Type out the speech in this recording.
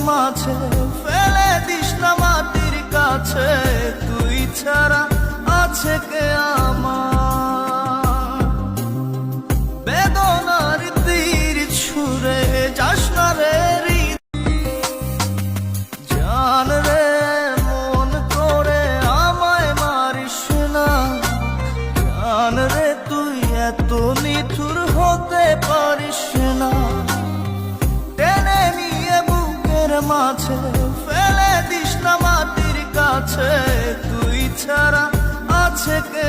মাঝে ফেলে দিস না মাটির কাছে, তুই ছাড়া আছে কে আমার? বেদনার তীর ছুঁড়ে যাস না রে জান রে, মন করে আমায় মারিস না। জান রে তুই এত নিঠুর হতে পারিস না। টেনে নিয়ে বুকের মাঝে ফেলে দিস না মাটির কাছে, তুই ছাড়া আছে কে